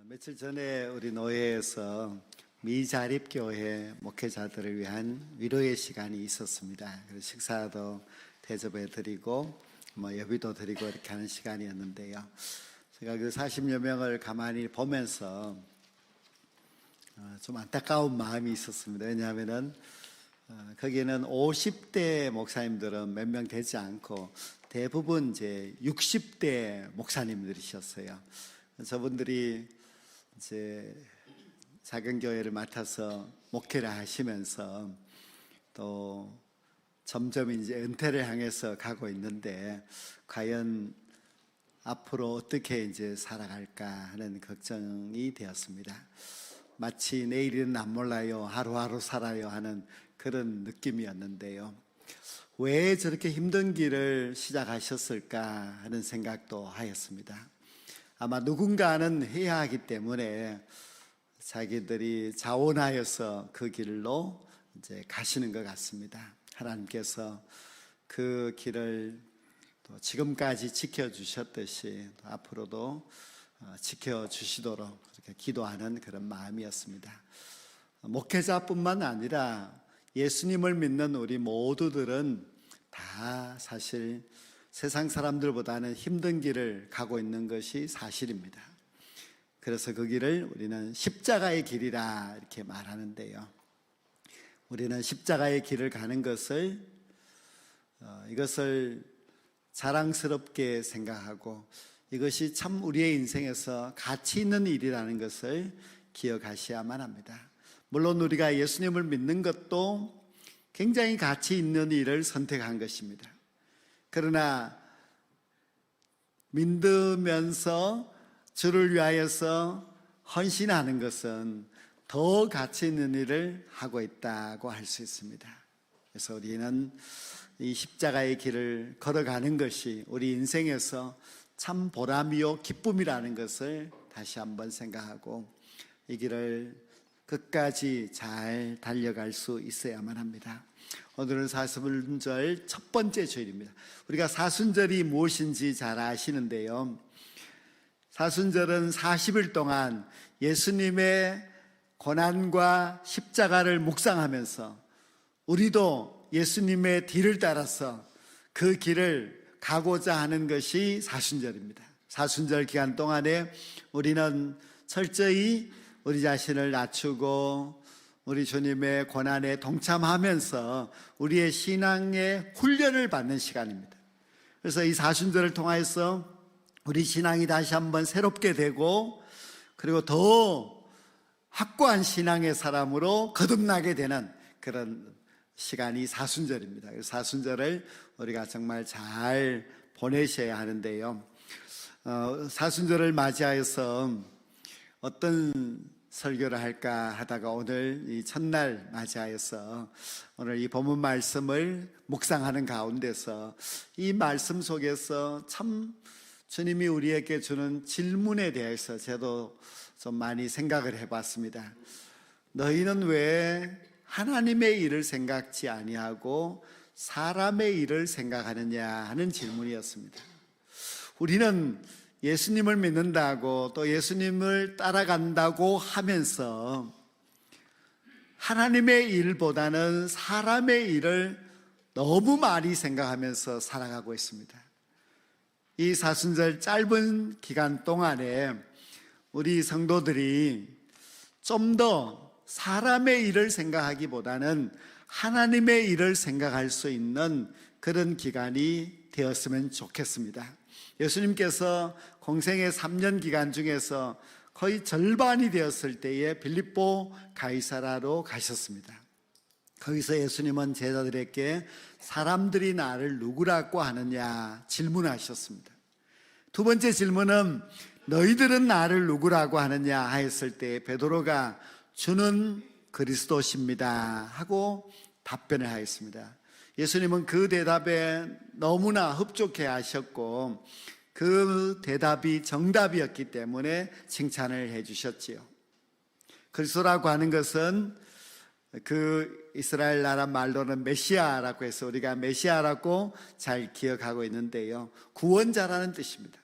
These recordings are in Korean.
며칠 전에 우리 노예에서 미자립교회 목회자들을 위한 위로의 시간이 있었습니다. 그래서 식사도 대접해 드리고 예비도 드리고 이렇게 하는 시간이었는데요. 제가 그 40여 명을 가만히 보면서 좀 안타까운 마음이 있었습니다. 왜냐하면은 거기에는 50대 목사님들은 몇 명 되지 않고 대부분 이제 60대 목사님들이셨어요. 저분들이 이제 작은 교회를 맡아서 목회를 하시면서 또 점점 이제 은퇴를 향해서 가고 있는데 과연 앞으로 어떻게 이제 살아갈까 하는 걱정이 되었습니다. 마치 내일은 안 몰라요, 하루하루 살아요 하는 그런 느낌이었는데요. 왜 저렇게 힘든 길을 시작하셨을까 하는 생각도 하였습니다. 아마 누군가는 해야 하기 때문에 자기들이 자원하여서 그 길로 이제 가시는 것 같습니다. 하나님께서 그 길을 또 지금까지 지켜주셨듯이 또 앞으로도 지켜주시도록 그렇게 기도하는 그런 마음이었습니다. 목회자뿐만 아니라 예수님을 믿는 우리 모두들은 다 사실 세상 사람들보다는 힘든 길을 가고 있는 것이 사실입니다. 그래서 그 길을 우리는 십자가의 길이라 이렇게 말하는데요. 우리는 십자가의 길을 가는 것을 이것을 자랑스럽게 생각하고 이것이 참 우리의 인생에서 가치 있는 일이라는 것을 기억하셔야만 합니다. 물론 우리가 예수님을 믿는 것도 굉장히 가치 있는 일을 선택한 것입니다. 그러나 믿으면서 주를 위하여서 헌신하는 것은 더 가치 있는 일을 하고 있다고 할 수 있습니다. 그래서 우리는 이 십자가의 길을 걸어가는 것이 우리 인생에서 참 보람이요 기쁨이라는 것을 다시 한번 생각하고 이 길을 끝까지 잘 달려갈 수 있어야만 합니다. 오늘은 사순절 첫 번째 주일입니다. 우리가 사순절이 무엇인지 잘 아시는데요. 사순절은 40일 동안 예수님의 고난과 십자가를 묵상하면서 우리도 예수님의 뒤를 따라서 그 길을 가고자 하는 것이 사순절입니다. 사순절 기간 동안에 우리는 철저히 우리 자신을 낮추고 우리 주님의 고난에 동참하면서 우리의 신앙의 훈련을 받는 시간입니다. 그래서 이 사순절을 통해서 우리 신앙이 다시 한번 새롭게 되고 그리고 더 확고한 신앙의 사람으로 거듭나게 되는 그런 시간이 사순절입니다. 사순절을 우리가 정말 잘 보내셔야 하는데요. 사순절을 맞이하여서 어떤 설교를 할까 하다가 오늘 이 첫날 맞이하여서 오늘 이 본문 말씀을 묵상하는 가운데서 이 말씀 속에서 참 주님이 우리에게 주는 질문에 대해서 저도 좀 많이 생각을 해봤습니다. 너희는 왜 하나님의 일을 생각지 아니하고 사람의 일을 생각하느냐 하는 질문이었습니다. 우리는 예수님을 믿는다고 또 예수님을 따라간다고 하면서 하나님의 일보다는 사람의 일을 너무 많이 생각하면서 살아가고 있습니다. 이 사순절 짧은 기간 동안에 우리 성도들이 좀 더 사람의 일을 생각하기보다는 하나님의 일을 생각할 수 있는 그런 기간이 되었으면 좋겠습니다. 예수님께서 공생의 3년 기간 중에서 거의 절반이 되었을 때에 빌립보 가이사라로 가셨습니다. 거기서 예수님은 제자들에게 사람들이 나를 누구라고 하느냐 질문하셨습니다. 두 번째 질문은 너희들은 나를 누구라고 하느냐 하였을 때 베드로가 주는 그리스도십니다 하고 답변을 하였습니다. 예수님은 그 대답에 너무나 흡족해 하셨고 그 대답이 정답이었기 때문에 칭찬을 해 주셨지요. 그리스도라고 하는 것은 그 이스라엘 나라 말로는 메시아라고 해서 우리가 메시아라고 잘 기억하고 있는데요, 구원자라는 뜻입니다.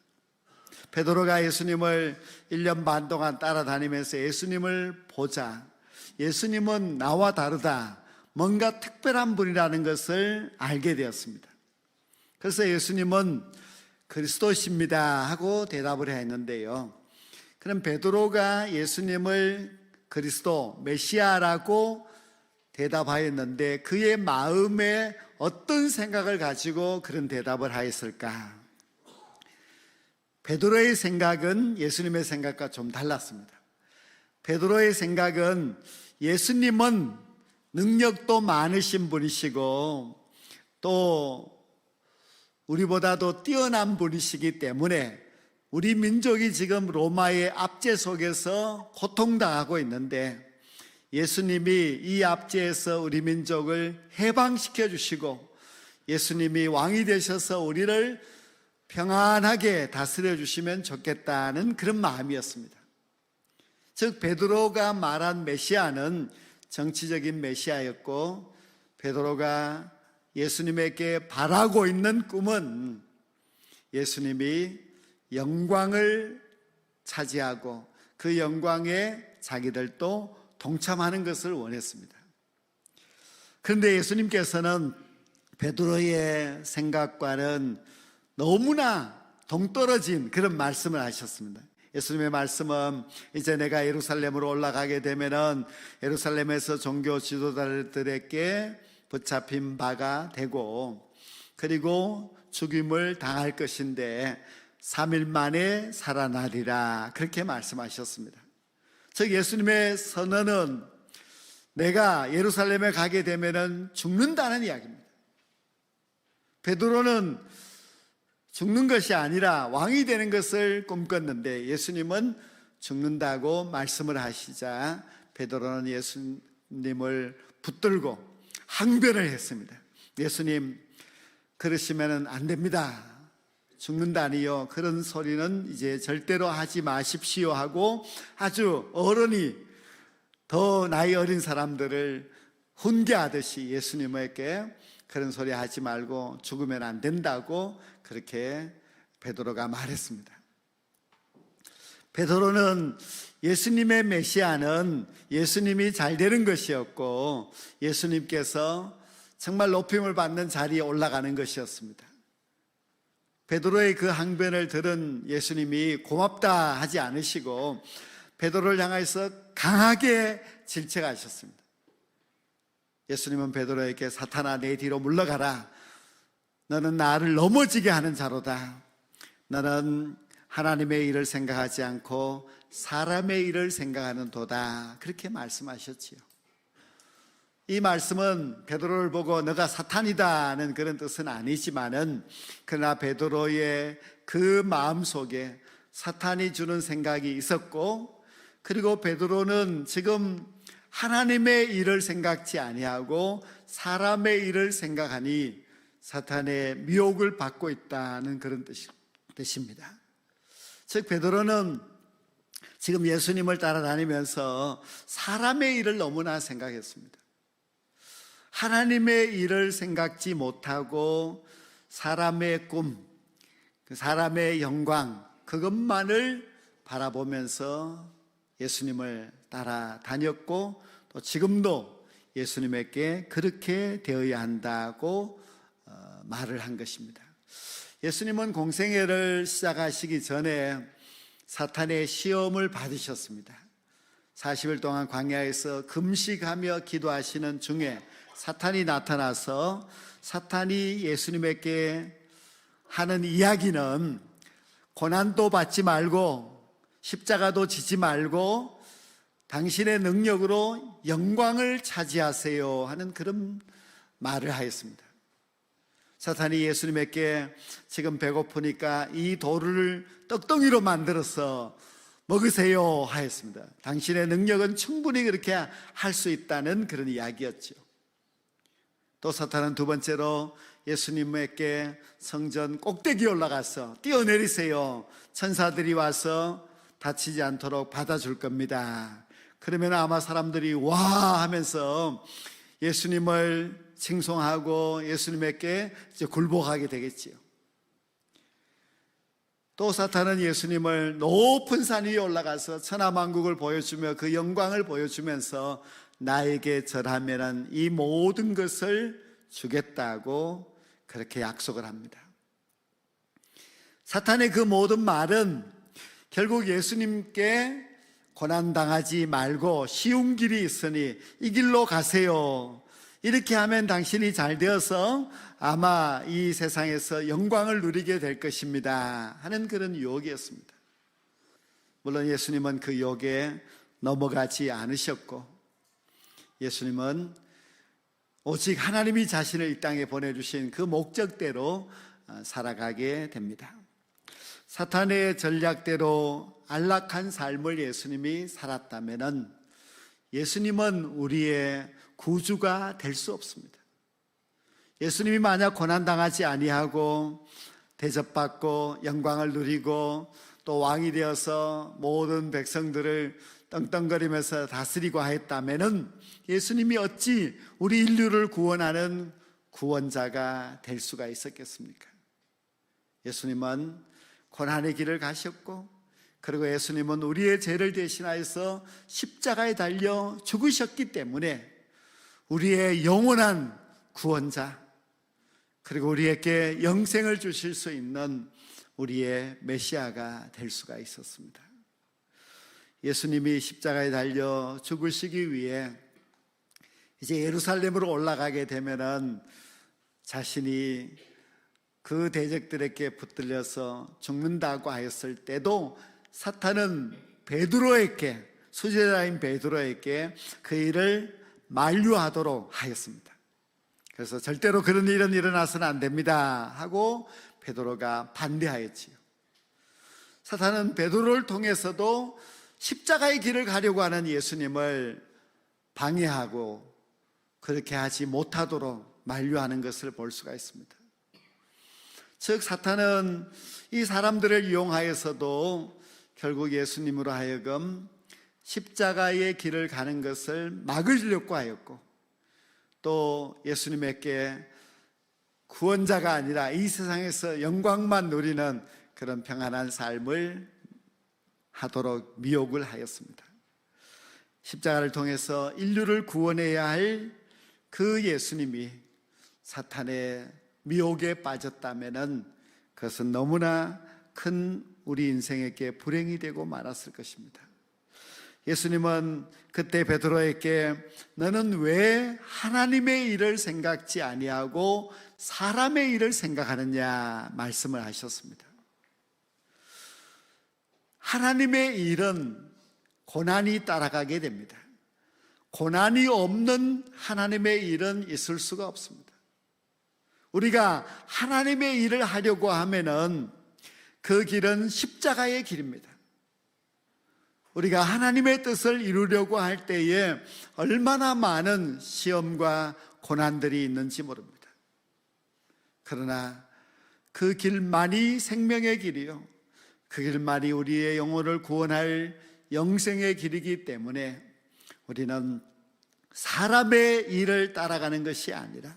베드로가 예수님을 1년 반 동안 따라다니면서 예수님을 보자, 예수님은 나와 다르다, 뭔가 특별한 분이라는 것을 알게 되었습니다. 그래서 예수님은 그리스도십니다 하고 대답을 했는데요, 그럼 베드로가 예수님을 그리스도, 메시아라고 대답하였는데 그의 마음에 어떤 생각을 가지고 그런 대답을 하였을까? 베드로의 생각은 예수님의 생각과 좀 달랐습니다. 베드로의 생각은 예수님은 능력도 많으신 분이시고 또 우리보다도 뛰어난 분이시기 때문에 우리 민족이 지금 로마의 압제 속에서 고통당하고 있는데 예수님이 이 압제에서 우리 민족을 해방시켜 주시고 예수님이 왕이 되셔서 우리를 평안하게 다스려 주시면 좋겠다는 그런 마음이었습니다. 즉 베드로가 말한 메시아는 정치적인 메시아였고 베드로가 예수님에게 바라고 있는 꿈은 예수님이 영광을 차지하고 그 영광에 자기들도 동참하는 것을 원했습니다. 그런데 예수님께서는 베드로의 생각과는 너무나 동떨어진 그런 말씀을 하셨습니다. 예수님의 말씀은 이제 내가 예루살렘으로 올라가게 되면은 예루살렘에서 종교 지도자들에게 붙잡힌 바가 되고 그리고 죽임을 당할 것인데 3일 만에 살아나리라, 그렇게 말씀하셨습니다. 즉 예수님의 선언은 내가 예루살렘에 가게 되면은 죽는다는 이야기입니다. 베드로는 죽는 것이 아니라 왕이 되는 것을 꿈꿨는데 예수님은 죽는다고 말씀을 하시자 베드로는 예수님을 붙들고 항변을 했습니다. 예수님, 그러시면 안 됩니다. 죽는다니요, 그런 소리는 이제 절대로 하지 마십시오 하고 아주 어른이 더 나이 어린 사람들을 훈계하듯이 예수님에게 그런 소리 하지 말고 죽으면 안 된다고 그렇게 베드로가 말했습니다. 베드로는 예수님의 메시아는 예수님이 잘 되는 것이었고 예수님께서 정말 높임을 받는 자리에 올라가는 것이었습니다. 베드로의 그 항변을 들은 예수님이 고맙다 하지 않으시고 베드로를 향해서 강하게 질책하셨습니다. 예수님은 베드로에게 사탄아, 내 뒤로 물러가라. 너는 나를 넘어지게 하는 자로다. 너는 하나님의 일을 생각하지 않고 사람의 일을 생각하는 도다. 그렇게 말씀하셨지요. 이 말씀은 베드로를 보고 너가 사탄이다는 그런 뜻은 아니지만은 그러나 베드로의 그 마음속에 사탄이 주는 생각이 있었고 그리고 베드로는 지금 하나님의 일을 생각지 아니하고 사람의 일을 생각하니 사탄의 미혹을 받고 있다는 그런 뜻입니다. 즉 베드로는 지금 예수님을 따라다니면서 사람의 일을 너무나 생각했습니다. 하나님의 일을 생각지 못하고 사람의 꿈, 사람의 영광, 그것만을 바라보면서 예수님을 따라다녔고 또 지금도 예수님에게 그렇게 되어야 한다고 말을 한 것입니다. 예수님은 공생애를 시작하시기 전에 사탄의 시험을 받으셨습니다. 40일 동안 광야에서 금식하며 기도하시는 중에 사탄이 나타나서 사탄이 예수님에게 하는 이야기는 고난도 받지 말고 십자가도 지지 말고 당신의 능력으로 영광을 차지하세요 하는 그런 말을 하였습니다. 사탄이 예수님에게 지금 배고프니까 이 돌을 떡덩이로 만들어서 먹으세요 하였습니다. 당신의 능력은 충분히 그렇게 할 수 있다는 그런 이야기였죠. 또 사탄은 두 번째로 예수님에게 성전 꼭대기에 올라가서 뛰어내리세요. 천사들이 와서 다치지 않도록 받아줄 겁니다. 그러면 아마 사람들이 와 하면서 예수님을 칭송하고 예수님에게 이제 굴복하게 되겠지요. 또 사탄은 예수님을 높은 산 위에 올라가서 천하만국을 보여주며 그 영광을 보여주면서 나에게 절하면은 이 모든 것을 주겠다고 그렇게 약속을 합니다. 사탄의 그 모든 말은 결국 예수님께 고난당하지 말고 쉬운 길이 있으니 이 길로 가세요. 이렇게 하면 당신이 잘 되어서 아마 이 세상에서 영광을 누리게 될 것입니다 하는 그런 유혹이었습니다. 물론 예수님은 그 유혹에 넘어가지 않으셨고, 예수님은 오직 하나님이 자신을 이 땅에 보내주신 그 목적대로 살아가게 됩니다. 사탄의 전략대로 안락한 삶을 예수님이 살았다면 예수님은 우리의 구주가 될 수 없습니다. 예수님이 만약 고난당하지 아니하고 대접받고 영광을 누리고 또 왕이 되어서 모든 백성들을 떵떵거리면서 다스리고 하였다면 예수님이 어찌 우리 인류를 구원하는 구원자가 될 수가 있었겠습니까? 예수님은 고난의 길을 가셨고, 그리고 예수님은 우리의 죄를 대신하여서 십자가에 달려 죽으셨기 때문에 우리의 영원한 구원자, 그리고 우리에게 영생을 주실 수 있는 우리의 메시아가 될 수가 있었습니다. 예수님이 십자가에 달려 죽으시기 위해 이제 예루살렘으로 올라가게 되면은 자신이 그 대적들에게 붙들려서 죽는다고 하였을 때도 사탄은 베드로에게, 수제자인 베드로에게 그 일을 만류하도록 하였습니다. 그래서 절대로 그런 일은 일어나서는 안 됩니다 하고 베드로가 반대하였지요. 사탄은 베드로를 통해서도 십자가의 길을 가려고 하는 예수님을 방해하고 그렇게 하지 못하도록 만류하는 것을 볼 수가 있습니다. 즉 사탄은 이 사람들을 이용하여서도 결국 예수님으로 하여금 십자가의 길을 가는 것을 막으려고 하였고, 또 예수님에게 구원자가 아니라 이 세상에서 영광만 누리는 그런 평안한 삶을 하도록 미혹을 하였습니다. 십자가를 통해서 인류를 구원해야 할 그 예수님이 사탄의 미혹에 빠졌다면 그것은 너무나 큰 우리 인생에게 불행이 되고 말았을 것입니다. 예수님은 그때 베드로에게 너는 왜 하나님의 일을 생각지 아니하고 사람의 일을 생각하느냐 말씀을 하셨습니다. 하나님의 일은 고난이 따라가게 됩니다. 고난이 없는 하나님의 일은 있을 수가 없습니다. 우리가 하나님의 일을 하려고 하면은 그 길은 십자가의 길입니다. 우리가 하나님의 뜻을 이루려고 할 때에 얼마나 많은 시험과 고난들이 있는지 모릅니다. 그러나 그 길만이 생명의 길이요, 그 길만이 우리의 영혼을 구원할 영생의 길이기 때문에 우리는 사람의 일을 따라가는 것이 아니라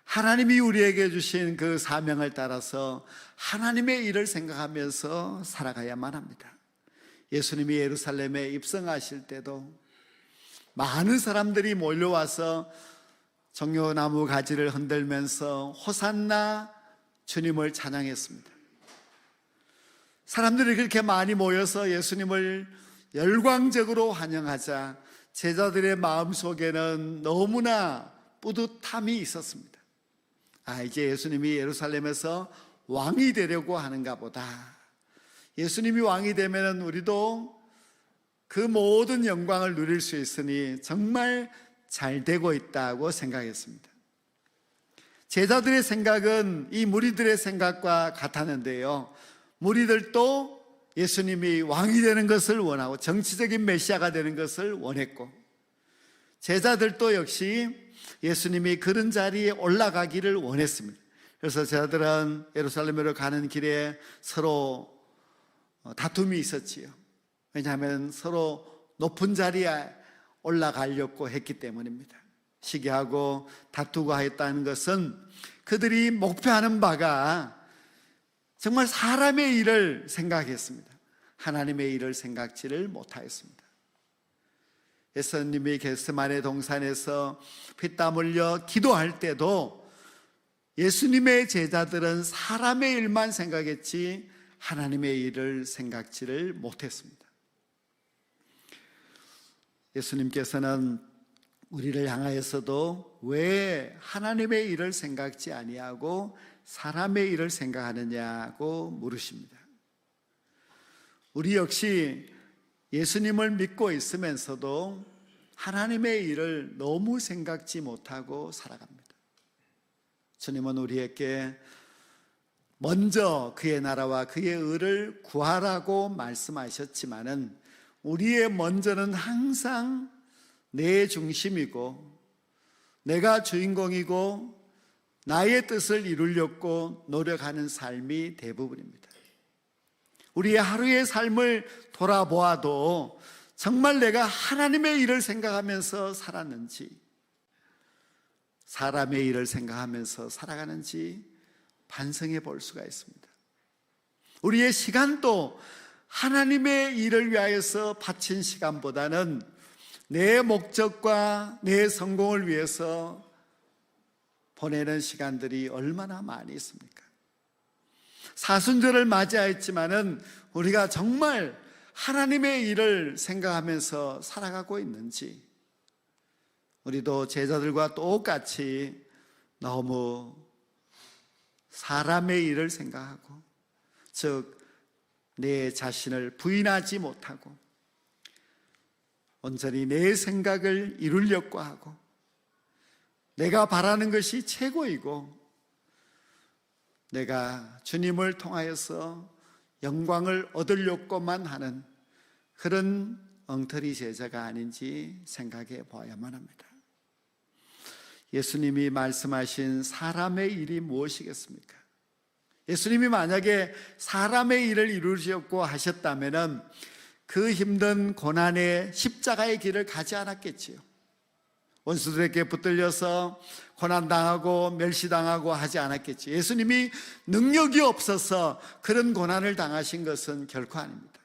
하나님이 우리에게 주신 그 사명을 따라서 하나님의 일을 생각하면서 살아가야만 합니다. 예수님이 예루살렘에 입성하실 때도 많은 사람들이 몰려와서 종려나무 가지를 흔들면서 호산나 주님을 찬양했습니다. 사람들이 그렇게 많이 모여서 예수님을 열광적으로 환영하자 제자들의 마음속에는 너무나 뿌듯함이 있었습니다. 이제 예수님이 예루살렘에서 왕이 되려고 하는가 보다. 예수님이 왕이 되면 우리도 그 모든 영광을 누릴 수 있으니 정말 잘 되고 있다고 생각했습니다. 제자들의 생각은 이 무리들의 생각과 같았는데요, 무리들도 예수님이 왕이 되는 것을 원하고 정치적인 메시아가 되는 것을 원했고, 제자들도 역시 예수님이 그런 자리에 올라가기를 원했습니다. 그래서 제자들은 예루살렘으로 가는 길에 서로 다툼이 있었지요. 왜냐하면 서로 높은 자리에 올라가려고 했기 때문입니다. 시기하고 다투고 하였다는 것은 그들이 목표하는 바가 정말 사람의 일을 생각했습니다. 하나님의 일을 생각지를 못하였습니다. 예수님이 겟세마네 동산에서 피땀 흘려 기도할 때도 예수님의 제자들은 사람의 일만 생각했지 하나님의 일을 생각지를 못했습니다. 예수님께서는 우리를 향하여서도 왜 하나님의 일을 생각지 아니하고 사람의 일을 생각하느냐고 물으십니다. 우리 역시 예수님을 믿고 있으면서도 하나님의 일을 너무 생각지 못하고 살아갑니다. 주님은 우리에게 먼저 그의 나라와 그의 의를 구하라고 말씀하셨지만은 우리의 먼저는 항상 내 중심이고 내가 주인공이고 나의 뜻을 이루려고 노력하는 삶이 대부분입니다. 우리의 하루의 삶을 돌아보아도 정말 내가 하나님의 일을 생각하면서 살았는지 사람의 일을 생각하면서 살아가는지 반성해 볼 수가 있습니다. 우리의 시간도 하나님의 일을 위하여서 바친 시간보다는 내 목적과 내 성공을 위해서 보내는 시간들이 얼마나 많이 있습니까? 사순절을 맞이했지만은 우리가 정말 하나님의 일을 생각하면서 살아가고 있는지, 우리도 제자들과 똑같이 너무 사람의 일을 생각하고, 즉 내 자신을 부인하지 못하고 온전히 내 생각을 이루려고 하고 내가 바라는 것이 최고이고 내가 주님을 통하여서 영광을 얻으려고만 하는 그런 엉터리 제자가 아닌지 생각해 봐야만 합니다. 예수님이 말씀하신 사람의 일이 무엇이겠습니까? 예수님이 만약에 사람의 일을 이루셨고 하셨다면 그 힘든 고난의 십자가의 길을 가지 않았겠지요. 원수들에게 붙들려서 고난당하고 멸시당하고 하지 않았겠지요. 예수님이 능력이 없어서 그런 고난을 당하신 것은 결코 아닙니다.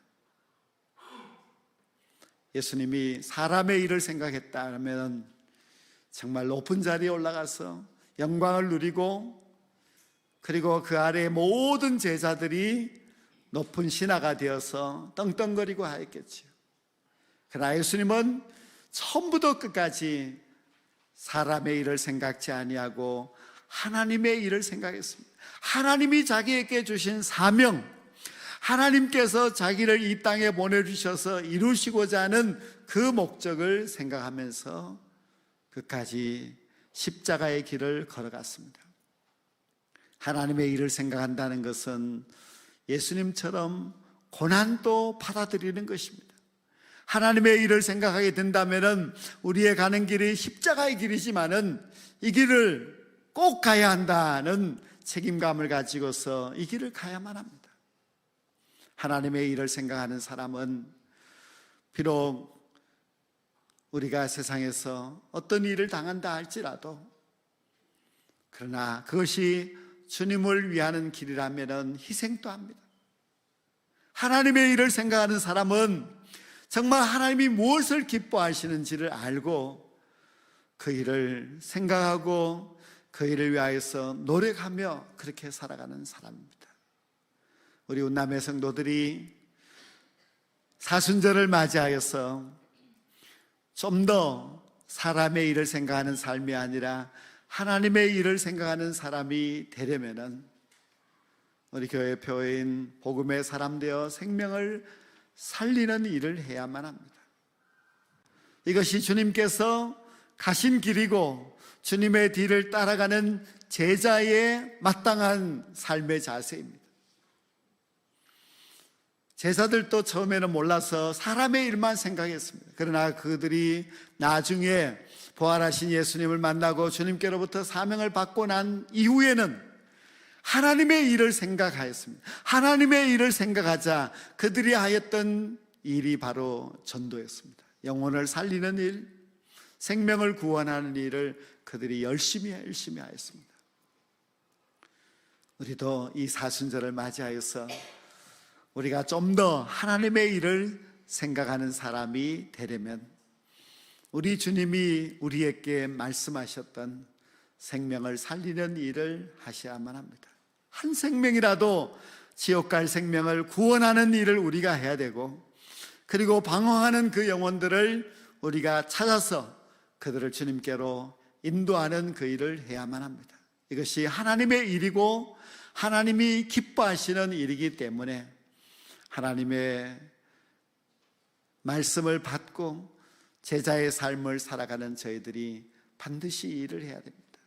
예수님이 사람의 일을 생각했다면 정말 높은 자리에 올라가서 영광을 누리고 그리고 그 아래의 모든 제자들이 높은 신하가 되어서 떵떵거리고 하였겠지요. 그러나 예수님은 처음부터 끝까지 사람의 일을 생각지 아니하고 하나님의 일을 생각했습니다. 하나님이 자기에게 주신 사명, 하나님께서 자기를 이 땅에 보내주셔서 이루시고자 하는 그 목적을 생각하면서 끝까지 십자가의 길을 걸어갔습니다. 하나님의 일을 생각한다는 것은 예수님처럼 고난도 받아들이는 것입니다. 하나님의 일을 생각하게 된다면 우리의 가는 길이 십자가의 길이지만은 이 길을 꼭 가야 한다는 책임감을 가지고서 이 길을 가야만 합니다. 하나님의 일을 생각하는 사람은 비록 우리가 세상에서 어떤 일을 당한다 할지라도 그러나 그것이 주님을 위하는 길이라면 희생도 합니다. 하나님의 일을 생각하는 사람은 정말 하나님이 무엇을 기뻐하시는지를 알고 그 일을 생각하고 그 일을 위하여서 노력하며 그렇게 살아가는 사람입니다. 우리 운남의 성도들이 사순절을 맞이하여서 좀 더 사람의 일을 생각하는 삶이 아니라 하나님의 일을 생각하는 사람이 되려면은 우리 교회 교회인 복음의 사람 되어 생명을 살리는 일을 해야만 합니다. 이것이 주님께서 가신 길이고 주님의 뒤를 따라가는 제자의 마땅한 삶의 자세입니다. 제자들도 처음에는 몰라서 사람의 일만 생각했습니다. 그러나 그들이 나중에 부활하신 예수님을 만나고 주님께로부터 사명을 받고 난 이후에는 하나님의 일을 생각하였습니다. 하나님의 일을 생각하자 그들이 하였던 일이 바로 전도였습니다. 영혼을 살리는 일, 생명을 구원하는 일을 그들이 열심히 하였습니다. 우리도 이 사순절을 맞이하여서 우리가 좀 더 하나님의 일을 생각하는 사람이 되려면 우리 주님이 우리에게 말씀하셨던 생명을 살리는 일을 하셔야만 합니다. 한 생명이라도 지옥 갈 생명을 구원하는 일을 우리가 해야 되고, 그리고 방황하는 그 영혼들을 우리가 찾아서 그들을 주님께로 인도하는 그 일을 해야만 합니다. 이것이 하나님의 일이고 하나님이 기뻐하시는 일이기 때문에 하나님의 말씀을 받고 제자의 삶을 살아가는 저희들이 반드시 이 일을 해야 됩니다.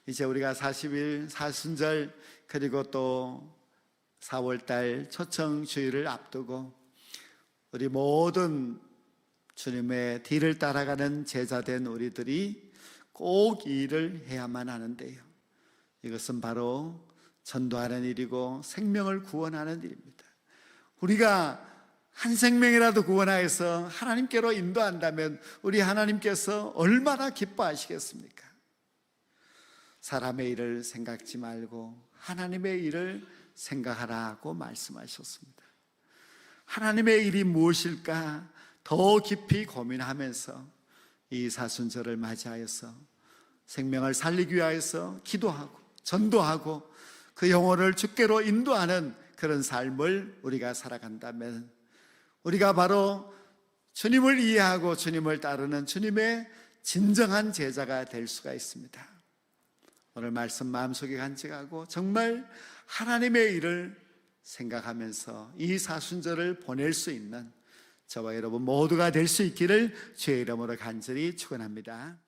이제 우리가 40일 사순절 그리고 또 4월달 초청주일을 앞두고 우리 모든 주님의 뒤를 따라가는 제자된 우리들이 꼭 이 일을 해야만 하는데요, 이것은 바로 전도하는 일이고 생명을 구원하는 일입니다. 우리가 한 생명이라도 구원하여서 하나님께로 인도한다면 우리 하나님께서 얼마나 기뻐하시겠습니까? 사람의 일을 생각지 말고 하나님의 일을 생각하라고 말씀하셨습니다. 하나님의 일이 무엇일까 더 깊이 고민하면서 이 사순절을 맞이하여서 생명을 살리기 위하여서 기도하고 전도하고 그 영혼을 주께로 인도하는 그런 삶을 우리가 살아간다면 우리가 바로 주님을 이해하고 주님을 따르는 주님의 진정한 제자가 될 수가 있습니다. 오늘 말씀 마음속에 간직하고 정말 하나님의 일을 생각하면서 이 사순절을 보낼 수 있는 저와 여러분 모두가 될 수 있기를 주의 이름으로 간절히 축원합니다.